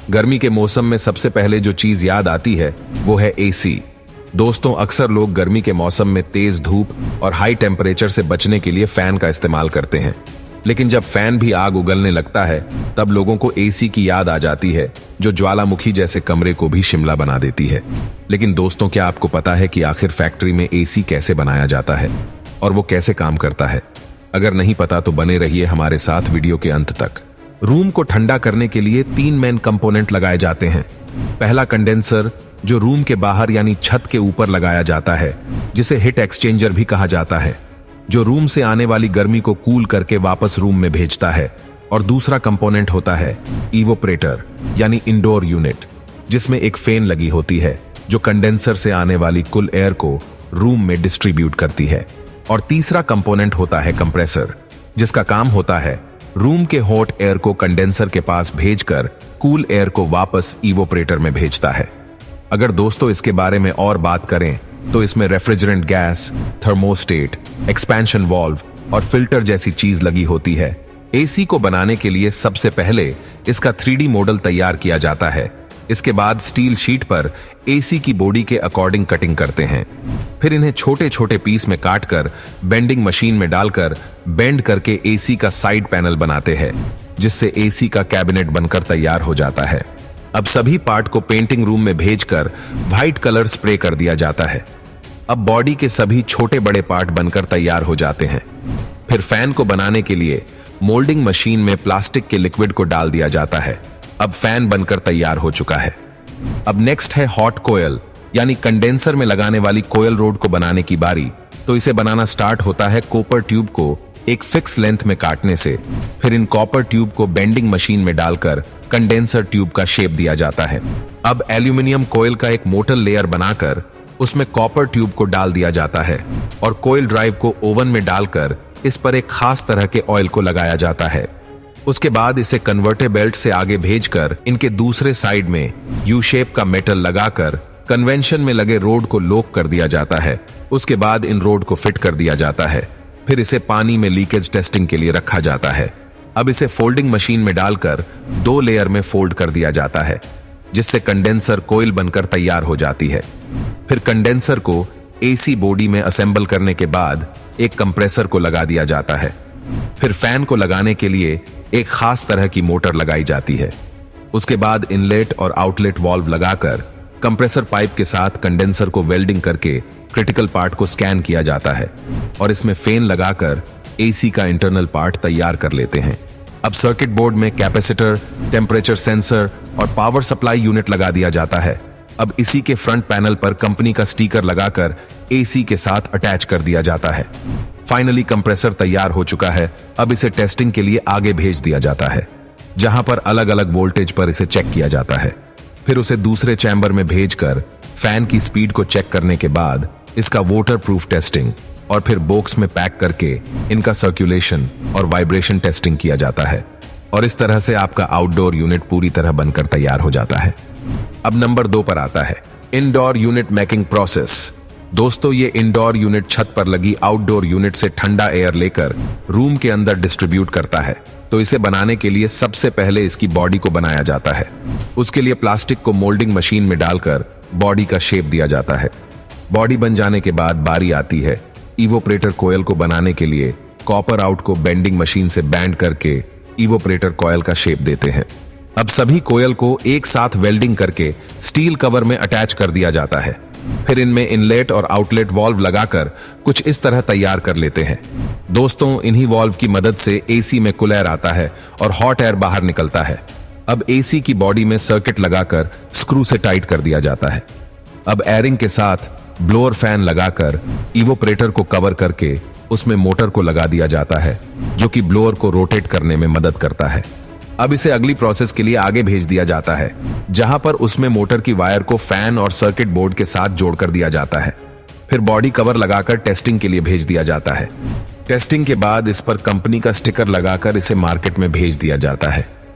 गर्मी के मौसम में सबसे पहले जो चीज याद आती है वो है एसी। दोस्तों, अक्सर लोग गर्मी के मौसम में तेज धूप और हाई टेम्परेचर से बचने के लिए फैन का इस्तेमाल करते हैं, लेकिन जब फैन भी आग उगलने लगता है तब लोगों को एसी की याद आ जाती है, जो ज्वालामुखी जैसे कमरे को भी शिमला बना देती है। लेकिन दोस्तों, क्या आपको पता है कि आखिर फैक्ट्री में एसी कैसे बनाया जाता है और वो कैसे काम करता है? अगर नहीं पता तो बने रहिए हमारे साथ वीडियो के अंत तक। रूम को ठंडा करने के लिए 3 मेन कंपोनेंट लगाए जाते हैं। पहला कंडेंसर, जो रूम के बाहर यानी छत के ऊपर लगाया जाता है, जिसे हीट एक्सचेंजर भी कहा जाता है, जो रूम से आने वाली गर्मी को कूल करके वापस रूम में भेजता है। और दूसरा कंपोनेंट होता है इवोपरेटर यानी इंडोर यूनिट, जिसमें एक फैन लगी होती है जो कंडेंसर से आने वाली कुल एयर को रूम में डिस्ट्रीब्यूट करती है। और तीसरा कंपोनेंट होता है कंप्रेसर, जिसका काम होता है रूम के हॉट एयर को कंडेंसर के पास भेजकर कूल एयर को वापस इवोपरेटर में भेजता है। अगर दोस्तों इसके बारे में और बात करें तो इसमें refrigerant gas, thermostat, expansion valve और फिल्टर जैसी चीज लगी होती है। एसी को बनाने के लिए सबसे पहले इसका 3D मॉडल तैयार किया जाता है। इसके बाद स्टील शीट पर एसी की बॉडी के अकॉर्डिंग कटिंग करते हैं। फिर इन्हें छोटे छोटे पीस में काटकर बेंडिंग मशीन में डालकर बेंड करके एसी का साइड पैनल बनाते हैं, जिससे एसी का कैबिनेट बनकर तैयार हो जाता है। अब सभी पार्ट को पेंटिंग रूम में भेजकर व्हाइट कलर स्प्रे कर दिया जाता है। अब बॉडी के सभी छोटे बड़े पार्ट बनकर तैयार हो जाते हैं। फिर फैन को बनाने के लिए मोल्डिंग मशीन में प्लास्टिक के लिक्विड को डाल दिया जाता है। अब फैन बनकर तैयार हो चुका है। अब नेक्स्ट है हॉट कोयल यानी कंडेंसर में लगाने वाली कोयल रोड को बनाने की बारी। तो इसे बनाना स्टार्ट होता है कॉपर ट्यूब को एक फिक्स लेंथ में काटने से। फिर इन कॉपर ट्यूब को बेंडिंग मशीन में डालकर कंडेंसर ट्यूब का शेप दिया जाता है। अब एल्यूमिनियम कोयल का एक मोटर लेयर बनाकर उसमें कॉपर ट्यूब को डाल दिया जाता है और कोयल ड्राइव को ओवन में डालकर इस पर एक खास तरह के ऑयल को लगाया जाता है। उसके बाद इसे कन्वर्टर बेल्ट से आगे भेजकर इनके दूसरे साइड में यू शेप का मेटल लगाकर कन्वेंशन में लगे रोड को लॉक कर दिया जाता है। उसके बाद इन रोड को फिट कर दिया जाता है। फिर इसे पानी में लीकेज टेस्टिंग के लिए रखा जाता है। अब इसे फोल्डिंग मशीन में डालकर 2 लेयर में फोल्ड कर दिया जाता है, जिससे कंडेंसर कोयल बनकर तैयार हो जाती है। फिर कंडेंसर को एसी बॉडी में असेंबल करने के बाद एक कंप्रेसर को लगा दिया जाता है। फिर फैन को लगाने के लिए एक खास तरह की मोटर लगाई जाती है। उसके बाद इनलेट और आउटलेट वाल्व लगाकर कंप्रेसर पाइप के साथ कंडेंसर को वेल्डिंग करके क्रिटिकल पार्ट को स्कैन किया जाता है और इसमें फैन लगाकर एसी का इंटरनल पार्ट तैयार कर लेते हैं। अब सर्किट बोर्ड में कैपेसिटर, टेम्परेचर सेंसर और पावर सप्लाई यूनिट लगा दिया जाता है। अब इसी के फ्रंट पैनल पर कंपनी का स्टिकर लगाकर एसी के साथ अटैच कर दिया जाता है। फाइनली कंप्रेसर तैयार हो चुका है। अब इसे टेस्टिंग के लिए आगे भेज दिया जाता है, जहां पर अलग अलग वोल्टेज पर इसे चेक किया जाता है। फिर उसे दूसरे चैम्बर में भेजकर फैन की स्पीड को चेक करने के बाद इसका वाटर प्रूफ टेस्टिंग और फिर बॉक्स में पैक करके इनका सर्कुलेशन और वाइब्रेशन टेस्टिंग किया जाता है। और इस तरह से आपका आउटडोर यूनिट पूरी तरह बनकर तैयार हो जाता है। अब नंबर 2 पर आता है इंडोर यूनिट मेकिंग प्रोसेस। दोस्तों, ये इंडोर यूनिट छत पर लगी आउटडोर यूनिट से ठंडा एयर लेकर रूम के अंदर डिस्ट्रीब्यूट करता है। तो इसे बनाने के लिए सबसे पहले इसकी बॉडी को बनाया जाता है। उसके लिए प्लास्टिक को मोल्डिंग मशीन में डालकर बॉडी का शेप दिया जाता है। बॉडी बन जाने के बाद बारी आती है इवोपरेटर कोयल को बनाने के लिए। कॉपर आउट को बेंडिंग मशीन से बैंड करके इवोपरेटर कोयल का शेप देते हैं। अब सभी कोयल को एक साथ वेल्डिंग करके स्टील कवर में अटैच कर दिया जाता है। फिर इनमें इनलेट और आउटलेट वाल्व लगाकर कुछ इस तरह तैयार कर लेते हैं। दोस्तों, इन्हीं वाल्व की मदद से एसी में कूल एयर आता है और हॉट एयर बाहर निकलता है। अब एसी की बॉडी में सर्किट लगाकर स्क्रू से टाइट कर दिया जाता है। अब एयरिंग के साथ ब्लोअर फैन लगाकर इवोपरेटर को कवर करके उसमें मोटर को लगा दिया जाता है, जो कि ब्लोअर को रोटेट करने में मदद करता है। अब इसे अगली प्रोसेस के लिए आगे भेज दिया जाता है, जहां पर उसमें मोटर की वायर को फैन और सर्किट बोर्ड के साथ जोड़कर दिया जाता है। फिर बॉडी कवर लगाकर टेस्टिंग के लिए भेज दिया जाता है। टेस्टिंग के बाद इस पर कंपनी का स्टिकर लगाकर इसे मार्केट में भेज दिया जाता है।